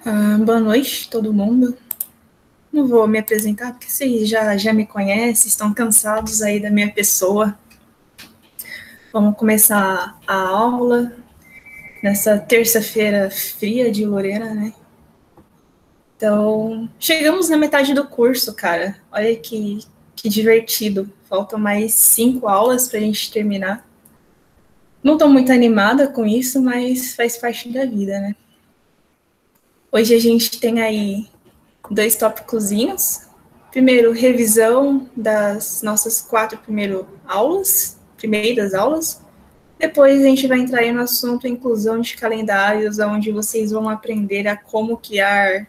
Boa noite, todo mundo. Não vou me apresentar, porque vocês já me conhecem, estão cansados aí da minha pessoa. Vamos começar a aula nessa terça-feira fria de Lorena, né? Então, chegamos na metade do curso, cara. Olha que divertido. Faltam mais 5 aulas para a gente terminar. Não estou muito animada com isso, mas faz parte da vida, né? Hoje a gente tem aí 2 tópicozinhos. Primeiro, revisão das nossas 4 primeiras aulas. Depois a gente vai entrar aí no assunto inclusão de calendários, onde vocês vão aprender a como criar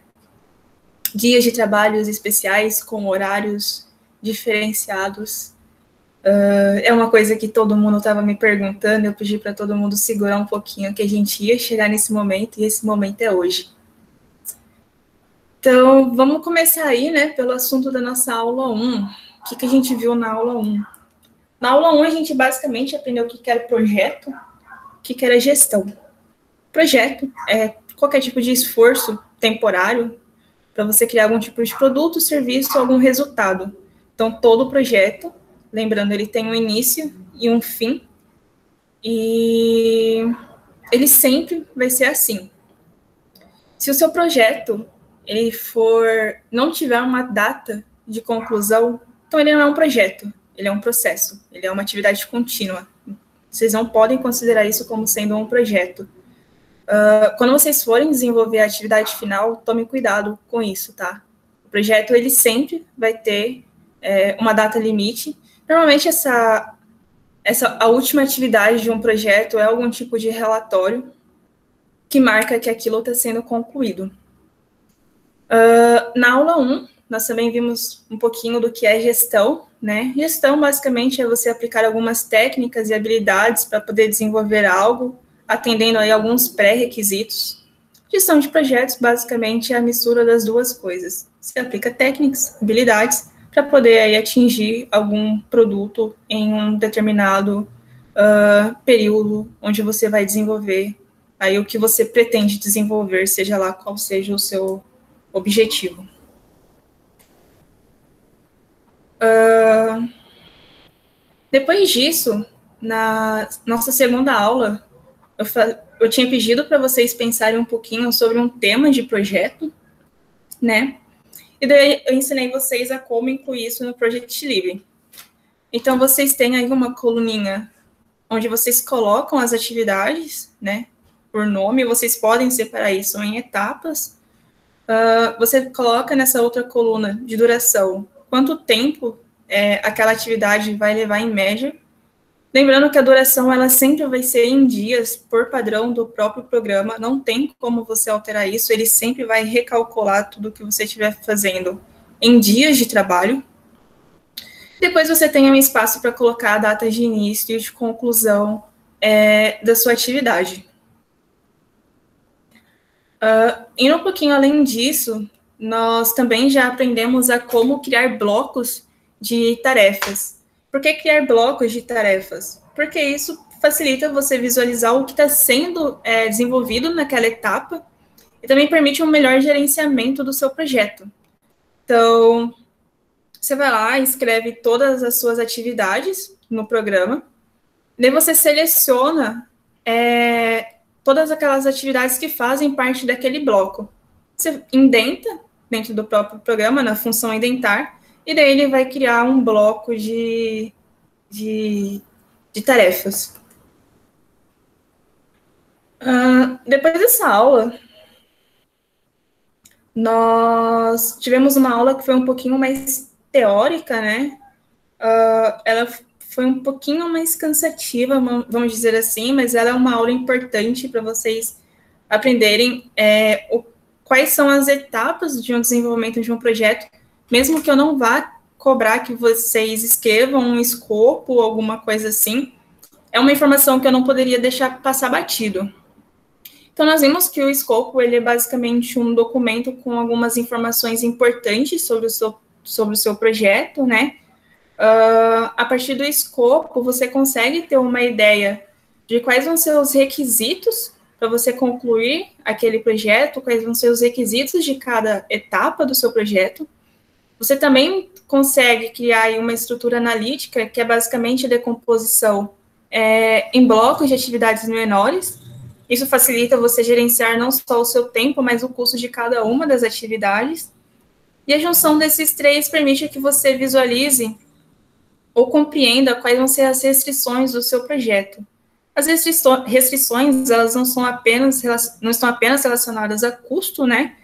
dias de trabalhos especiais com horários diferenciados. É uma coisa que todo mundo estava me perguntando, eu pedi para todo mundo segurar um pouquinho, que a gente ia chegar nesse momento, e esse momento é hoje. Então, vamos começar aí, né, pelo assunto da nossa aula 1. O que a gente viu na aula 1? Na aula 1, a gente basicamente aprendeu o que era projeto, o que era gestão. Projeto é qualquer tipo de esforço temporário para você criar algum tipo de produto, serviço, algum resultado. Então, todo projeto, lembrando, ele tem um início e um fim, e ele sempre vai ser assim. Se o seu projeto ele não tiver uma data de conclusão, então ele não é um projeto, ele é um processo, ele é uma atividade contínua. Vocês não podem considerar isso como sendo um projeto. Quando vocês forem desenvolver a atividade final, tome cuidado com isso, tá? O projeto, ele sempre vai ter uma data limite. Normalmente, a última atividade de um projeto é algum tipo de relatório que marca que aquilo está sendo concluído. Na aula 1, nós também vimos um pouquinho do que é gestão, né? Gestão, basicamente, é você aplicar algumas técnicas e habilidades para poder desenvolver algo, atendendo aí alguns pré-requisitos. Gestão de projetos, basicamente, é a mistura das duas coisas. Você aplica técnicas, habilidades, para poder aí atingir algum produto em um determinado período onde você vai desenvolver aí o que você pretende desenvolver, seja lá qual seja o seu objetivo. Depois disso, na nossa segunda aula, eu tinha pedido para vocês pensarem um pouquinho sobre um tema de projeto, né? E daí eu ensinei vocês a como incluir isso no Project Libre. Então, vocês têm aí uma coluninha onde vocês colocam as atividades, né? Por nome, vocês podem separar isso em etapas. Você coloca nessa outra coluna de duração quanto tempo aquela atividade vai levar em média. Lembrando que a duração ela sempre vai ser em dias, por padrão do próprio programa, não tem como você alterar isso, ele sempre vai recalcular tudo que você estiver fazendo em dias de trabalho. Depois você tem um espaço para colocar a data de início e de conclusão da sua atividade. Indo um pouquinho além disso, nós também já aprendemos a como criar blocos de tarefas. Por que criar blocos de tarefas? Porque isso facilita você visualizar o que está sendo desenvolvido naquela etapa e também permite um melhor gerenciamento do seu projeto. Então, você vai lá, escreve todas as suas atividades no programa, daí você seleciona todas aquelas atividades que fazem parte daquele bloco. Você indenta dentro do próprio programa, na função indentar, e daí ele vai criar um bloco de tarefas. Depois dessa aula, nós tivemos uma aula que foi um pouquinho mais teórica, né? Ela foi um pouquinho mais cansativa, vamos dizer assim, mas ela é uma aula importante para vocês aprenderem quais são as etapas de um desenvolvimento de um projeto, mesmo que eu não vá cobrar que vocês escrevam um escopo, alguma coisa assim, é uma informação que eu não poderia deixar passar batido. Então, nós vimos que o escopo ele é basicamente um documento com algumas informações importantes sobre o seu projeto, né? A partir do escopo, você consegue ter uma ideia de quais vão ser os requisitos para você concluir aquele projeto, quais vão ser os requisitos de cada etapa do seu projeto. Você também consegue criar aí uma estrutura analítica, que é basicamente a decomposição em blocos de atividades menores. Isso facilita você gerenciar não só o seu tempo, mas o custo de cada uma das atividades. E a junção desses três permite que você visualize ou compreenda quais vão ser as restrições do seu projeto. As restrições, elas não estão apenas relacionadas a custo, né?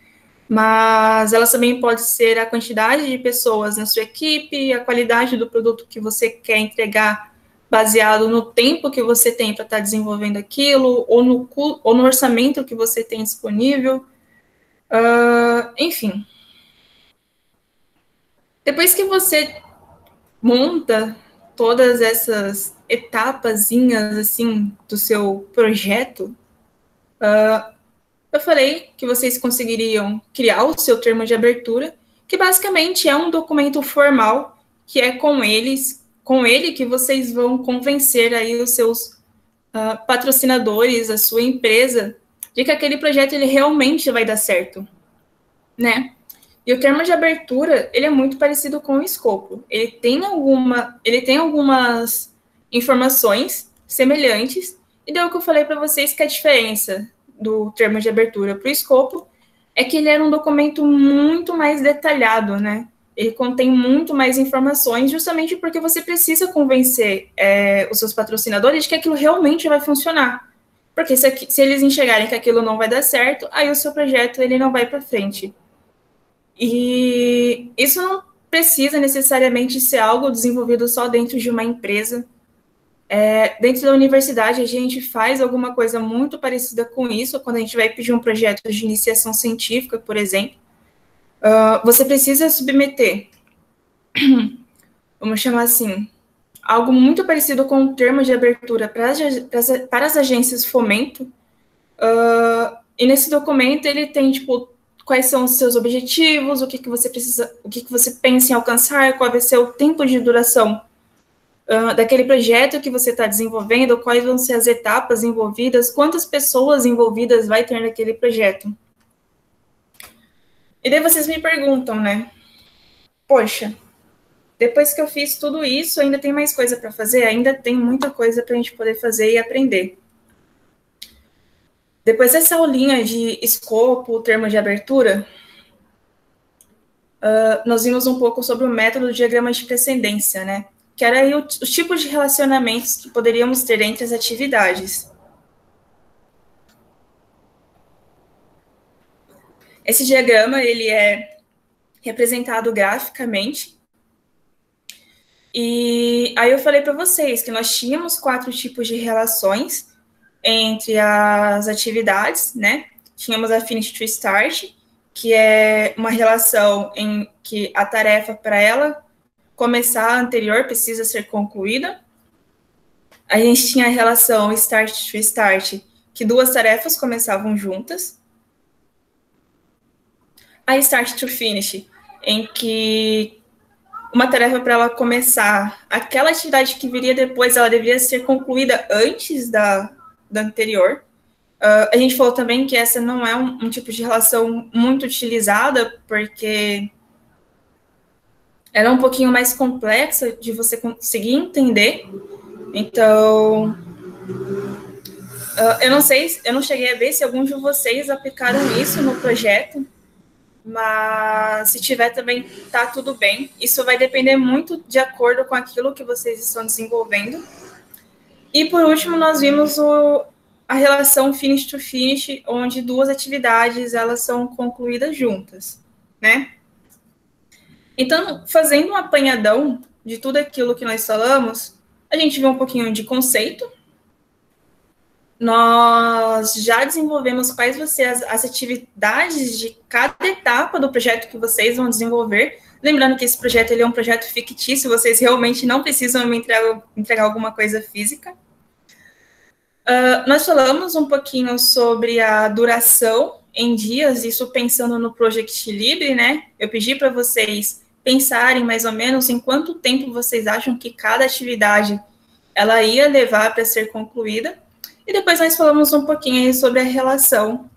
Mas elas também podem ser a quantidade de pessoas na sua equipe, a qualidade do produto que você quer entregar, baseado no tempo que você tem para estar desenvolvendo aquilo, ou no orçamento que você tem disponível. Enfim. Depois que você monta todas essas etapazinhas, assim, do seu projeto, eu falei que vocês conseguiriam criar o seu termo de abertura, que basicamente é um documento formal, que é com ele que vocês vão convencer aí os seus patrocinadores, a sua empresa, de que aquele projeto ele realmente vai dar certo, né? E o termo de abertura, ele é muito parecido com o escopo. Ele tem algumas informações semelhantes, e daí o que eu falei para vocês que a diferença do termo de abertura para o escopo é que ele era um documento muito mais detalhado, né? Ele contém muito mais informações, justamente porque você precisa convencer os seus patrocinadores de que aquilo realmente vai funcionar. Porque se eles enxergarem que aquilo não vai dar certo, aí o seu projeto ele não vai para frente. E isso não precisa necessariamente ser algo desenvolvido só dentro de uma empresa. Dentro da universidade, a gente faz alguma coisa muito parecida com isso, quando a gente vai pedir um projeto de iniciação científica, por exemplo. Você precisa submeter, vamos chamar assim, algo muito parecido com o termo de abertura para as agências fomento. E nesse documento ele tem, tipo, quais são os seus objetivos, o que você precisa, o que você pensa em alcançar, qual vai ser o tempo de duração daquele projeto que você está desenvolvendo, quais vão ser as etapas envolvidas, quantas pessoas envolvidas vai ter naquele projeto. E daí vocês me perguntam, né? Poxa, depois que eu fiz tudo isso, ainda tem mais coisa para fazer? Ainda tem muita coisa para a gente poder fazer e aprender. Depois dessa aulinha de escopo, termo de abertura, nós vimos um pouco sobre o método do diagrama de precedência, né? Que era aí os tipos de relacionamentos que poderíamos ter entre as atividades. Esse diagrama, ele é representado graficamente. E aí eu falei para vocês que nós tínhamos 4 tipos de relações entre as atividades, né? Tínhamos a finish to start, que é uma relação em que a tarefa, para ela começar anterior, precisa ser concluída. A gente tinha a relação start to start, que 2 tarefas começavam juntas. A start to finish, em que uma tarefa para ela começar, aquela atividade que viria depois, ela deveria ser concluída antes da anterior. A gente falou também que essa não é um tipo de relação muito utilizada, porque ela é um pouquinho mais complexa de você conseguir entender. Então, eu não sei, eu não cheguei a ver se alguns de vocês aplicaram isso no projeto, mas se tiver também, tá tudo bem. Isso vai depender muito de acordo com aquilo que vocês estão desenvolvendo. E, por último, nós vimos a relação finish to finish, onde 2 atividades elas são concluídas juntas, né? Então, fazendo um apanhadão de tudo aquilo que nós falamos, a gente viu um pouquinho de conceito. Nós já desenvolvemos quais vão ser as atividades de cada etapa do projeto que vocês vão desenvolver. Lembrando que esse projeto ele é um projeto fictício, vocês realmente não precisam me entregar alguma coisa física. Nós falamos um pouquinho sobre a duração em dias, isso pensando no Project Libre, né? Eu pedi para vocês pensarem mais ou menos em quanto tempo vocês acham que cada atividade ela ia levar para ser concluída. E depois nós falamos um pouquinho aí sobre a relação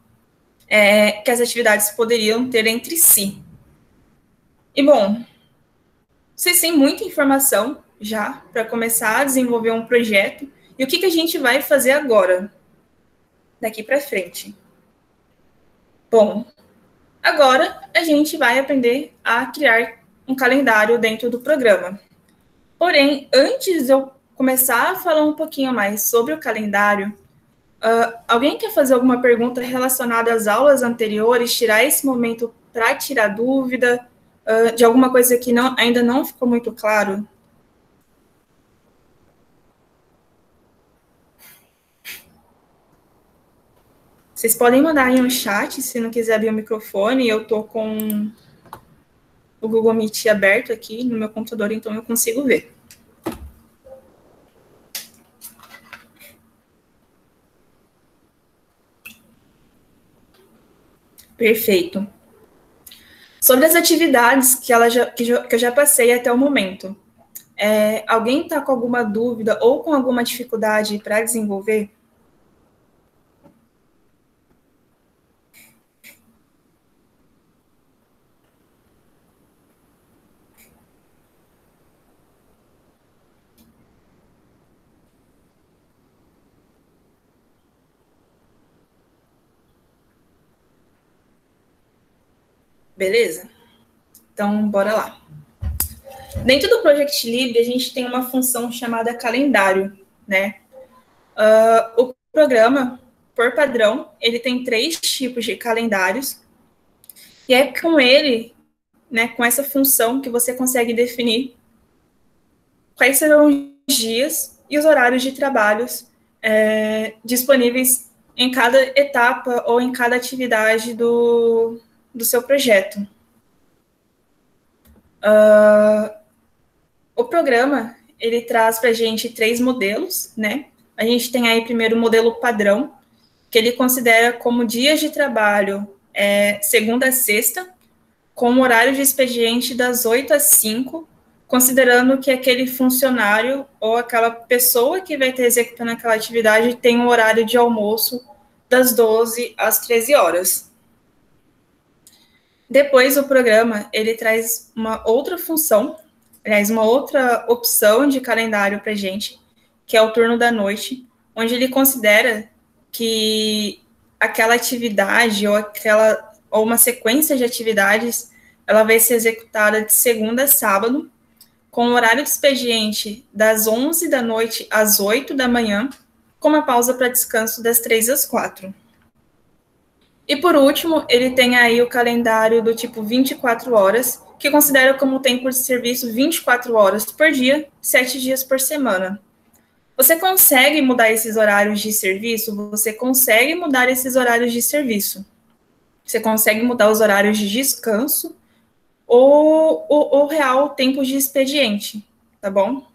que as atividades poderiam ter entre si. E, bom, vocês têm muita informação já para começar a desenvolver um projeto. E o que a gente vai fazer agora, daqui para frente? Bom, agora a gente vai aprender a criar um calendário dentro do programa. Porém, antes de eu começar a falar um pouquinho mais sobre o calendário, alguém quer fazer alguma pergunta relacionada às aulas anteriores, tirar esse momento para tirar dúvida de alguma coisa que ainda não ficou muito claro? Vocês podem mandar aí um chat, se não quiser abrir o microfone. Eu estou com o Google Meet aberto aqui no meu computador, então eu consigo ver. Perfeito. Sobre as atividades que eu já passei até o momento, alguém está com alguma dúvida ou com alguma dificuldade para desenvolver? Beleza? Então, bora lá. Dentro do Project Libre, a gente tem uma função chamada calendário, né? O programa, por padrão, ele tem 3 tipos de calendários, e é com ele, né, com essa função, que você consegue definir quais serão os dias e os horários de trabalhos disponíveis em cada etapa ou em cada atividade do seu projeto. O programa, ele traz para a gente 3 modelos, né? A gente tem aí primeiro o modelo padrão, que ele considera como dias de trabalho segunda a sexta, com horário de expediente das 8 às 5, considerando que aquele funcionário ou aquela pessoa que vai estar executando aquela atividade tem um horário de almoço das 12 às 13 horas. Depois, o programa, ele traz uma outra função, aliás, uma outra opção de calendário para a gente, que é o turno da noite, onde ele considera que aquela atividade ou uma sequência de atividades, ela vai ser executada de segunda a sábado, com o horário de expediente das 11 da noite às 8 da manhã, com uma pausa para descanso das 3 às 4. E, por último, ele tem aí o calendário do tipo 24 horas, que considera como tempo de serviço 24 horas por dia, 7 dias por semana. Você consegue mudar esses horários de serviço? Você consegue mudar esses horários de serviço. Você consegue mudar os horários de descanso ou o real tempo de expediente, tá bom?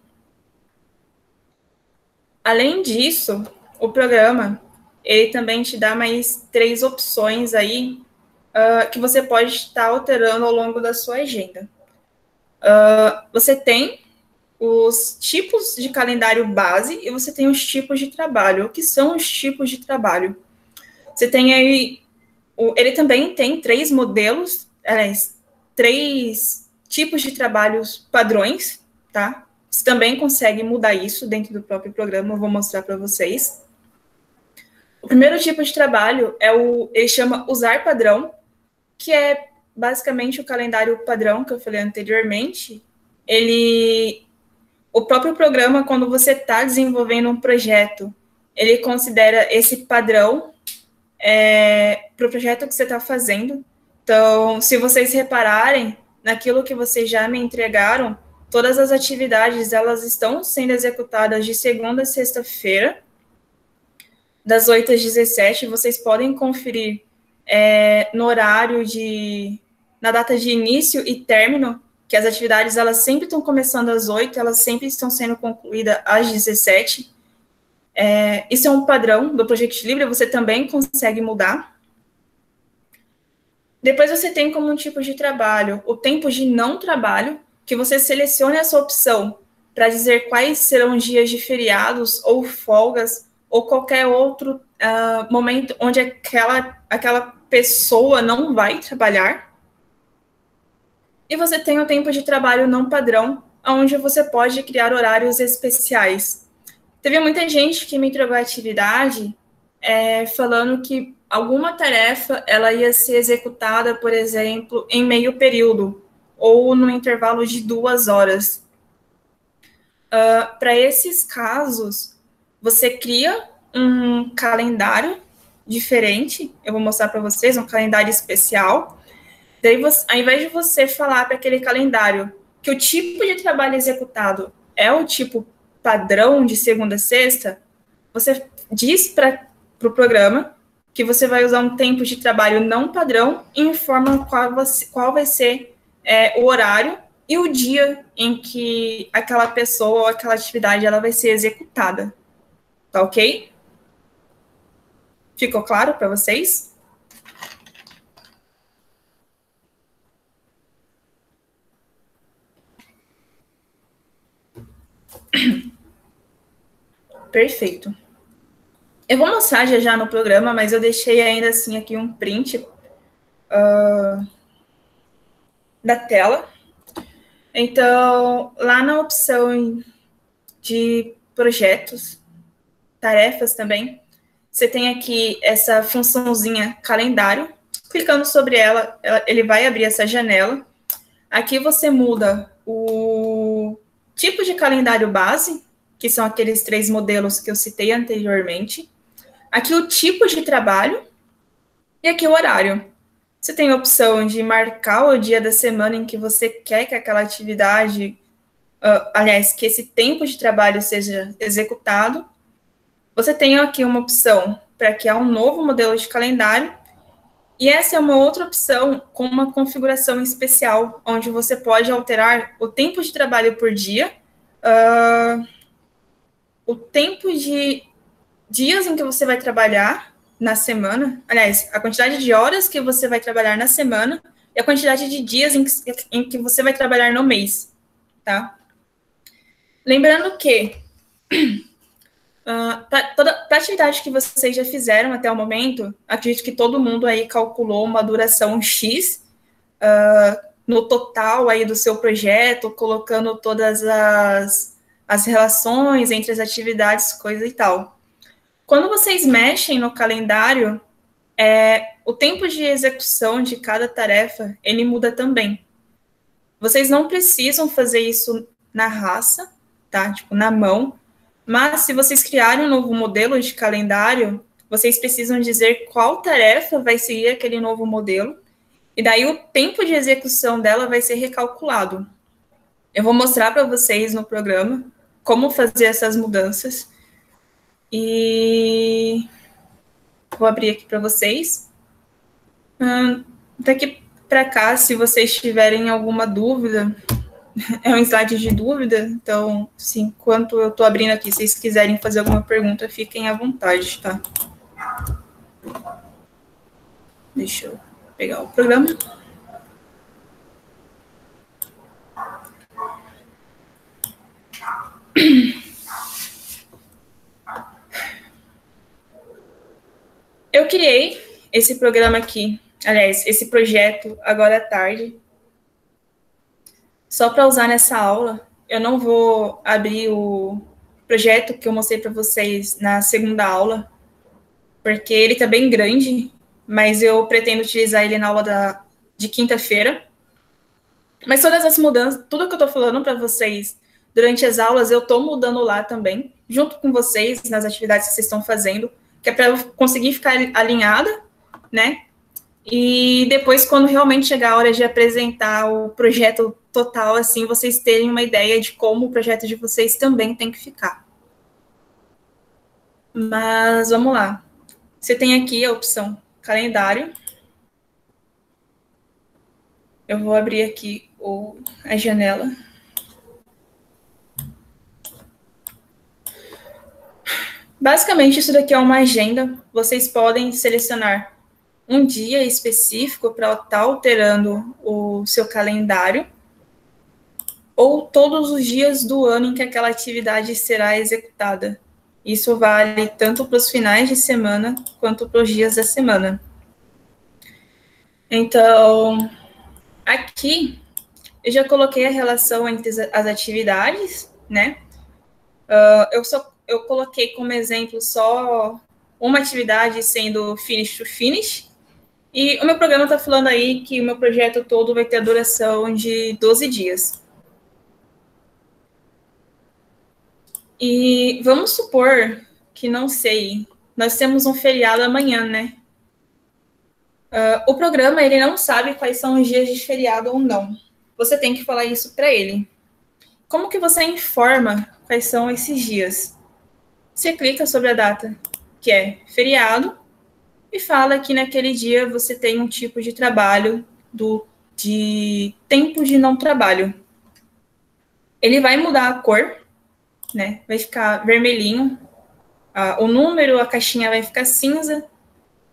Além disso, o programa, ele também te dá mais 3 opções aí que você pode estar alterando ao longo da sua agenda. Você tem os tipos de calendário base e você tem os tipos de trabalho. O que são os tipos de trabalho? Você tem aí, ele também tem 3 modelos, 3 tipos de trabalhos padrões, tá? Você também consegue mudar isso dentro do próprio programa, eu vou mostrar para vocês. O primeiro tipo de trabalho ele chama usar padrão, que é basicamente o calendário padrão que eu falei anteriormente. O próprio programa, quando você está desenvolvendo um projeto, ele considera esse padrão para o projeto que você está fazendo. Então, se vocês repararem, naquilo que vocês já me entregaram, todas as atividades, elas estão sendo executadas de segunda a sexta-feira, das 8 às 17, vocês podem conferir no horário na data de início e término, que as atividades, elas sempre estão começando às 8, elas sempre estão sendo concluídas às 17. Isso é um padrão do Project Libre, você também consegue mudar. Depois você tem como um tipo de trabalho o tempo de não trabalho, que você selecione essa opção para dizer quais serão dias de feriados ou folgas ou qualquer outro momento onde aquela pessoa não vai trabalhar. E você tem o tempo de trabalho não padrão, onde você pode criar horários especiais. Teve muita gente que me entregou a atividade falando que alguma tarefa ela ia ser executada, por exemplo, em meio período, ou no intervalo de 2 horas. Para esses casos, você cria um calendário diferente, eu vou mostrar para vocês, um calendário especial. Daí, ao invés de você falar para aquele calendário que o tipo de trabalho executado é o tipo padrão de segunda a sexta, você diz para o programa que você vai usar um tempo de trabalho não padrão e informa qual vai ser o horário e o dia em que aquela pessoa ou aquela atividade ela vai ser executada. Tá ok? Ficou claro para vocês? Perfeito. Eu vou mostrar já no programa, mas eu deixei ainda assim aqui um print da tela. Então, lá na opção de projetos, tarefas também, você tem aqui essa funçãozinha calendário. Clicando sobre ela, ele vai abrir essa janela. Aqui você muda o tipo de calendário base, que são aqueles 3 modelos que eu citei anteriormente. Aqui o tipo de trabalho e aqui o horário. Você tem a opção de marcar o dia da semana em que você quer que aquela atividade, aliás, que esse tempo de trabalho seja executado. Você tem aqui uma opção para criar um novo modelo de calendário. E essa é uma outra opção com uma configuração especial, onde você pode alterar o tempo de trabalho por dia, o tempo de dias em que você vai trabalhar na semana, aliás, a quantidade de horas que você vai trabalhar na semana e a quantidade de dias em que você vai trabalhar no mês, tá? Lembrando que para a atividade que vocês já fizeram até o momento, acredito que todo mundo aí calculou uma duração X no total aí do seu projeto, colocando todas as relações entre as atividades, coisa e tal. Quando vocês mexem no calendário, o tempo de execução de cada tarefa, ele muda também. Vocês não precisam fazer isso na raça, tá? Tipo, na mão. Mas, se vocês criarem um novo modelo de calendário, vocês precisam dizer qual tarefa vai seguir aquele novo modelo. E daí, o tempo de execução dela vai ser recalculado. Eu vou mostrar para vocês no programa como fazer essas mudanças. E vou abrir aqui para vocês. Daqui para cá, se vocês tiverem alguma dúvida, é um slide de dúvida, então, se enquanto eu estou abrindo aqui, se vocês quiserem fazer alguma pergunta, fiquem à vontade, tá? Deixa eu pegar o programa. Eu criei esse programa aqui, aliás, esse projeto agora à tarde, só para usar nessa aula. Eu não vou abrir o projeto que eu mostrei para vocês na segunda aula, porque ele está bem grande, mas eu pretendo utilizar ele na aula de quinta-feira. Mas todas as mudanças, tudo que eu estou falando para vocês durante as aulas, eu estou mudando lá também, junto com vocês, nas atividades que vocês estão fazendo, que é para eu conseguir ficar alinhada, né? E depois, quando realmente chegar a hora de apresentar o projeto total, assim, vocês terem uma ideia de como o projeto de vocês também tem que ficar. Mas vamos lá. Você tem aqui a opção calendário. Eu vou abrir aqui a janela. Basicamente, isso daqui é uma agenda. Vocês podem selecionar um dia específico para estar alterando o seu calendário, ou todos os dias do ano em que aquela atividade será executada. Isso vale tanto para os finais de semana quanto para os dias da semana. Então, aqui eu já coloquei a relação entre as atividades, né? Eu coloquei como exemplo só uma atividade sendo finish to finish. E o meu programa está falando aí que o meu projeto todo vai ter a duração de 12 dias. E vamos supor que, não sei, nós temos um feriado amanhã, né? O programa, ele não sabe quais são os dias de feriado ou não. Você tem que falar isso para ele. Como que você informa quais são esses dias? Você clica sobre a data, que é feriado, e fala que naquele dia você tem um tipo de trabalho de tempo de não trabalho. Ele vai mudar a cor, né? Vai ficar vermelhinho. O número, a caixinha vai ficar cinza.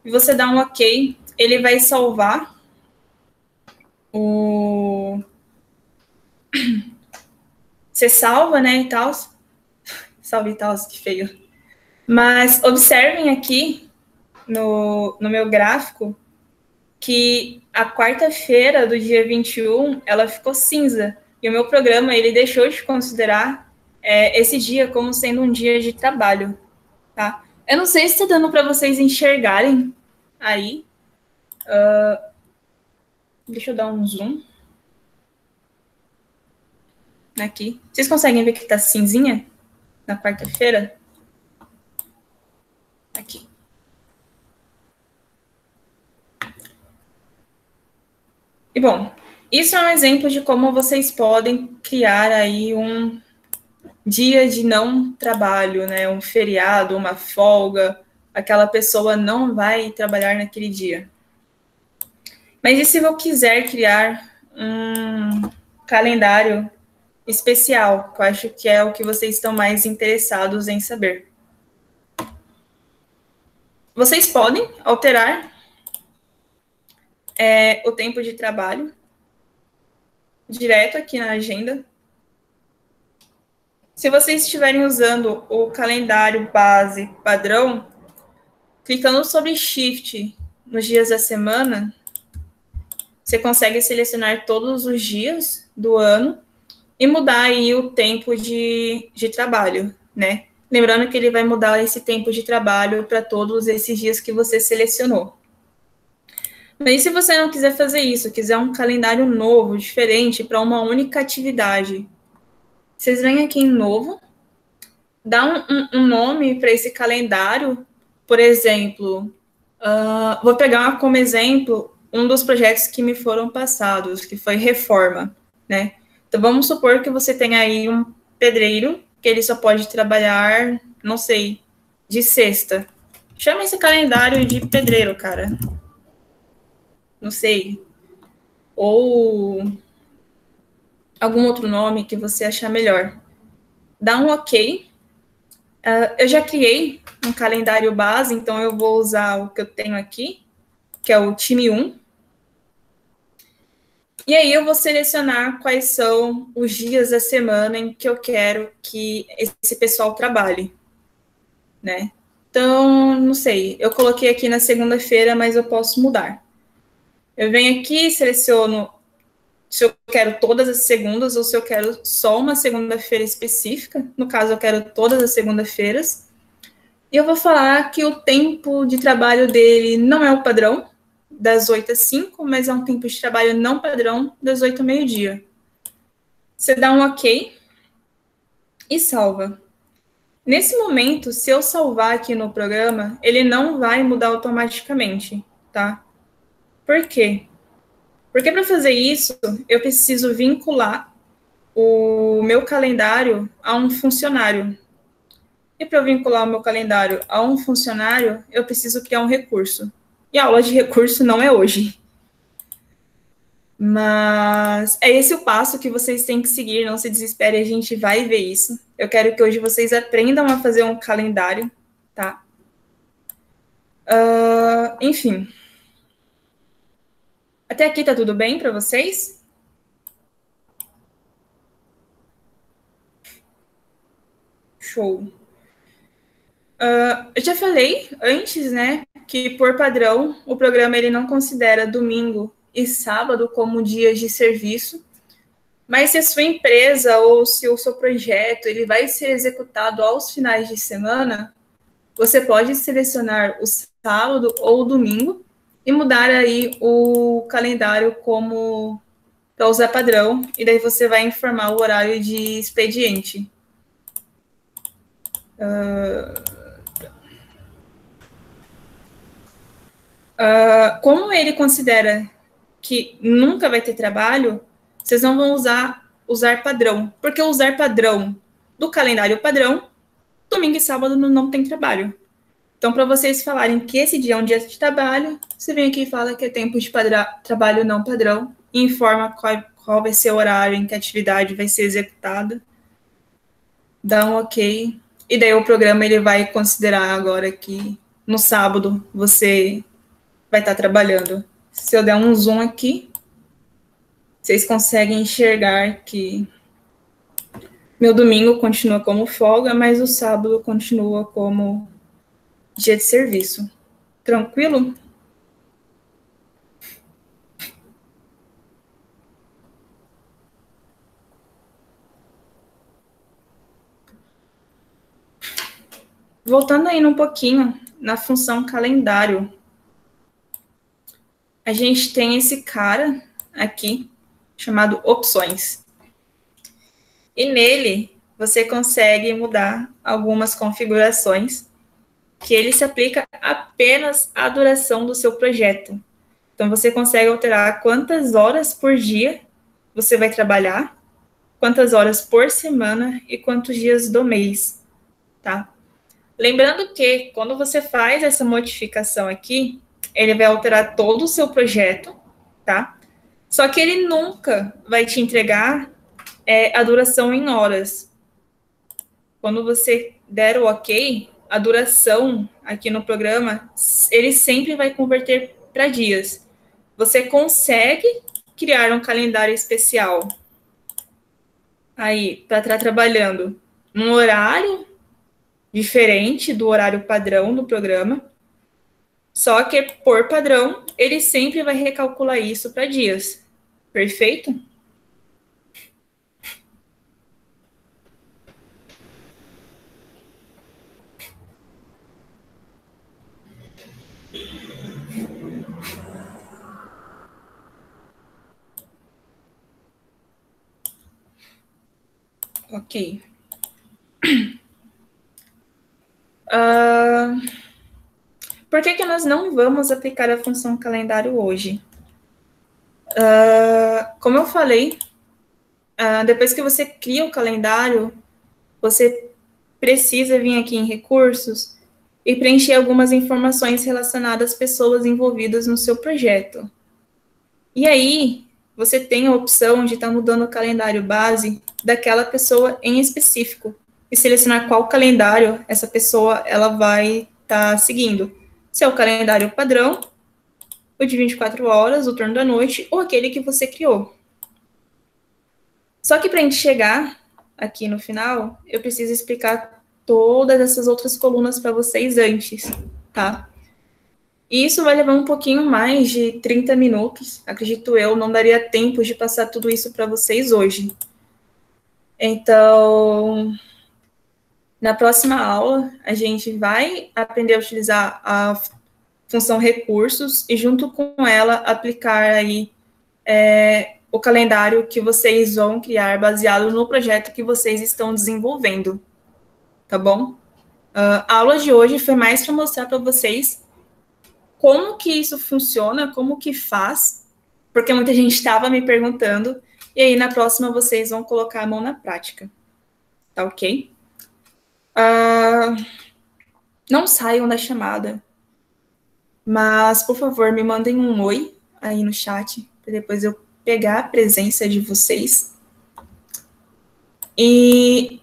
E você dá um OK. Ele vai salvar o... Você salva, né, e tal. Salve e tal, que feio. Mas observem aqui no meu gráfico que a quarta-feira do dia 21, ela ficou cinza. E o meu programa, ele deixou de considerar esse dia como sendo um dia de trabalho, tá? Eu não sei se está dando para vocês enxergarem aí. Deixa eu dar um zoom aqui. Vocês conseguem ver que está cinzinha na quarta-feira? Aqui. E, bom, isso é um exemplo de como vocês podem criar aí um dia de não trabalho, né? Um feriado, uma folga. Aquela pessoa não vai trabalhar naquele dia. Mas e se eu quiser criar um calendário especial, que eu acho que é o que vocês estão mais interessados em saber? Vocês podem alterar o tempo de trabalho direto aqui na agenda. Se vocês estiverem usando o calendário base padrão, clicando sobre Shift nos dias da semana, você consegue selecionar todos os dias do ano e mudar aí o tempo de trabalho, né? Lembrando que ele vai mudar esse tempo de trabalho para todos esses dias que você selecionou. Mas e se você não quiser fazer isso, quiser um calendário novo, diferente, para uma única atividade, vocês vêm aqui em novo, dá um nome para esse calendário, por exemplo, vou pegar como exemplo um dos projetos que me foram passados, que foi reforma, né? Então, vamos supor que você tenha aí um pedreiro, que ele só pode trabalhar, não sei, de sexta. Chama esse calendário de pedreiro, cara. Não sei. Ou algum outro nome que você achar melhor. Dá um OK. Eu já criei um calendário base, então eu vou usar o que eu tenho aqui, que é o time 1. E aí eu vou selecionar quais são os dias da semana em que eu quero que esse pessoal trabalhe, né? Então, não sei, eu coloquei aqui na segunda-feira, mas eu posso mudar. Eu venho aqui, seleciono se eu quero todas as segundas ou se eu quero só uma segunda-feira específica. No caso, eu quero todas as segundas-feiras. E eu vou falar que o tempo de trabalho dele não é o padrão, das 8 às 5, mas é um tempo de trabalho não padrão, das 8 ao meio-dia. Você dá um OK e salva. Nesse momento, se eu salvar aqui no programa, ele não vai mudar automaticamente, tá? Por quê? Porque para fazer isso, eu preciso vincular o meu calendário a um funcionário. E para eu vincular o meu calendário a um funcionário, eu preciso criar um recurso. E a aula de recurso não é hoje. Mas é esse o passo que vocês têm que seguir, não se desespere, a gente vai ver isso. Eu quero que hoje vocês aprendam a fazer um calendário, tá? Enfim. Até aqui tá tudo bem para vocês? Show. Eu já falei antes, né, que por padrão o programa ele não considera domingo e sábado como dias de serviço, mas se a sua empresa ou se o seu projeto ele vai ser executado aos finais de semana, você pode selecionar o sábado ou o domingo e mudar aí o calendário como para usar padrão, e daí você vai informar o horário de expediente. Como ele considera que nunca vai ter trabalho, vocês não vão usar padrão, porque usar padrão do calendário padrão, domingo e sábado não tem trabalho. Então, para vocês falarem que esse dia é um dia de trabalho, você vem aqui e fala que é tempo de trabalho não padrão, e informa qual vai ser o horário em que a atividade vai ser executada, dá um ok, e daí o programa ele vai considerar agora que no sábado você vai estar trabalhando. Se eu der um zoom aqui, vocês conseguem enxergar que meu domingo continua como folga, mas o sábado continua como dia de serviço. Tranquilo? Voltando aí um pouquinho na função calendário, a gente tem esse cara aqui chamado opções. E nele você consegue mudar algumas configurações que ele se aplica apenas à duração do seu projeto. Então você consegue alterar quantas horas por dia você vai trabalhar, quantas horas por semana e quantos dias do mês, tá? Lembrando que quando você faz essa modificação aqui, ele vai alterar todo o seu projeto, tá? Só que ele nunca vai te entregar a duração em horas. Quando você der o ok, a duração aqui no programa, ele sempre vai converter para dias. Você consegue criar um calendário especial aí para estar trabalhando num horário diferente do horário padrão do programa, só que por padrão ele sempre vai recalcular isso para dias. Perfeito? Ok. Por que nós não vamos aplicar a função calendário hoje? Como eu falei, depois que você cria o calendário, você precisa vir aqui em recursos e preencher algumas informações relacionadas às pessoas envolvidas no seu projeto. E aí, você tem a opção de estar mudando o calendário base daquela pessoa em específico e selecionar qual calendário essa pessoa ela vai estar seguindo. Se é o calendário padrão, o de 24 horas, o turno da noite, ou aquele que você criou. Só que para a gente chegar aqui no final, eu preciso explicar todas essas outras colunas para vocês antes, tá? E isso vai levar um pouquinho mais de 30 minutos, acredito eu, não daria tempo de passar tudo isso para vocês hoje. Então, na próxima aula, a gente vai aprender a utilizar a função recursos e, junto com ela, aplicar aí o calendário que vocês vão criar baseado no projeto que vocês estão desenvolvendo, tá bom? A aula de hoje foi mais para mostrar para vocês como que isso funciona, como que faz, porque muita gente estava me perguntando, e aí na próxima vocês vão colocar a mão na prática, tá ok? Não saiam da chamada, mas, por favor, me mandem um oi aí no chat, para depois eu pegar a presença de vocês. E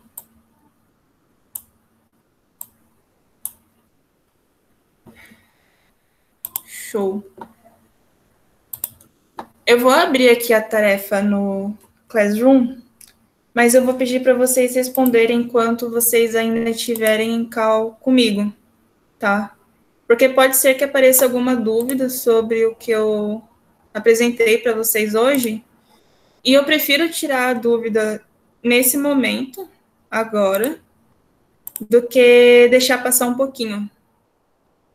show. Eu vou abrir aqui a tarefa no Classroom mas eu vou pedir para vocês responderem enquanto vocês ainda estiverem em call comigo, tá? Porque pode ser que apareça alguma dúvida sobre o que eu apresentei para vocês hoje, e eu prefiro tirar a dúvida nesse momento, agora, do que deixar passar um pouquinho.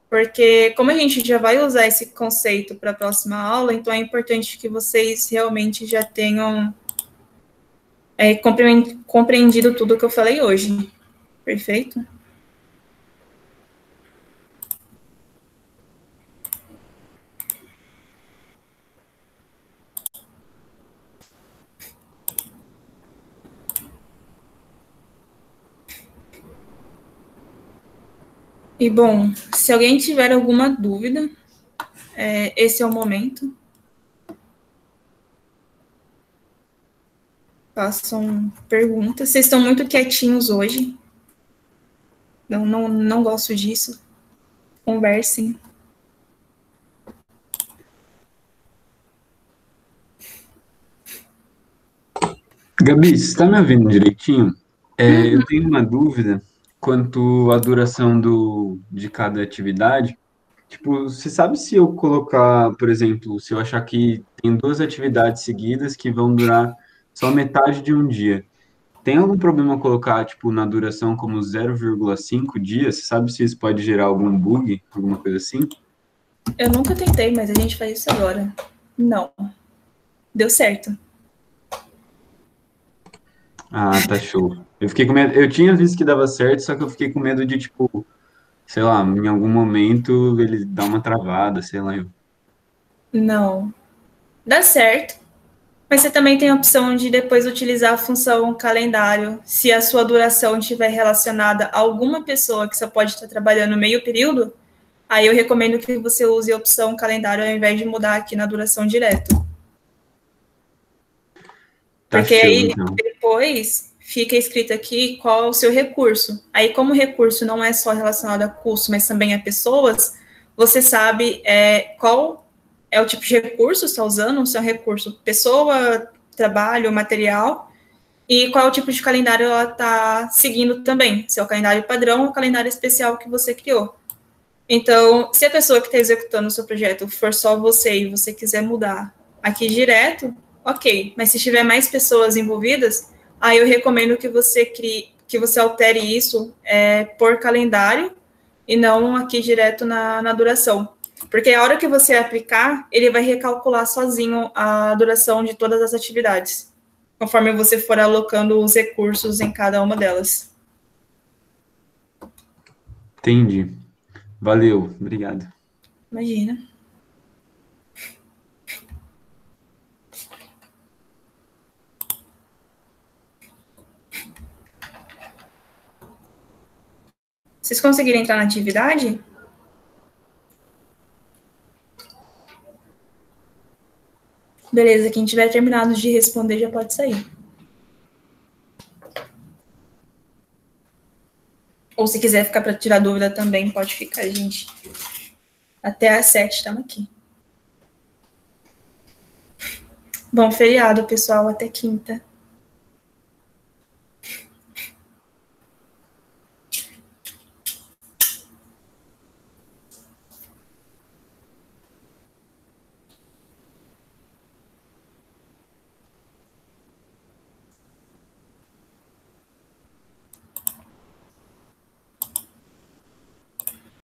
Porque, como a gente já vai usar esse conceito para a próxima aula, então é importante que vocês realmente já tenham compreendido tudo que eu falei hoje. Perfeito? E, bom, se alguém tiver alguma dúvida, esse é o momento. Façam perguntas. Vocês estão muito quietinhos hoje. Não gosto disso. Conversem. Gabi, você está me ouvindo direitinho? Eu tenho uma dúvida quanto à duração de cada atividade. Tipo, você sabe se eu colocar, por exemplo, se eu achar que tem duas atividades seguidas que vão durar só metade de um dia, tem algum problema colocar, tipo, na duração como 0,5 dias? Você sabe se isso pode gerar algum bug, alguma coisa assim? Eu nunca tentei, mas a gente faz isso agora. Não. Deu certo. Ah, tá show. Eu fiquei com medo. Eu tinha visto que dava certo, só que eu fiquei com medo de, tipo, sei lá, em algum momento ele dá uma travada, sei lá. Não. Dá certo. Mas você também tem a opção de depois utilizar a função calendário, se a sua duração estiver relacionada a alguma pessoa que só pode estar trabalhando meio período, aí eu recomendo que você use a opção calendário ao invés de mudar aqui na duração direto. Tá Porque show, aí então. depois fica escrito aqui qual é o seu recurso. Aí, como o recurso não é só relacionado a custo, mas também a pessoas, você sabe qual é o tipo de recurso que está usando, se é um recurso pessoa, trabalho, material, e qual é o tipo de calendário ela está seguindo também, se é o calendário padrão ou o calendário especial que você criou. Então, se a pessoa que está executando o seu projeto for só você e você quiser mudar aqui direto, ok. Mas se tiver mais pessoas envolvidas, aí eu recomendo que você que você altere isso por calendário e não aqui direto na duração. Porque a hora que você aplicar, ele vai recalcular sozinho a duração de todas as atividades, conforme você for alocando os recursos em cada uma delas. Entendi. Valeu, obrigado. Imagina. Vocês conseguiram entrar na atividade? Beleza, quem tiver terminado de responder já pode sair. Ou se quiser ficar para tirar dúvida também, pode ficar, gente. Até às 7 estamos aqui. Bom feriado, pessoal. Até quinta.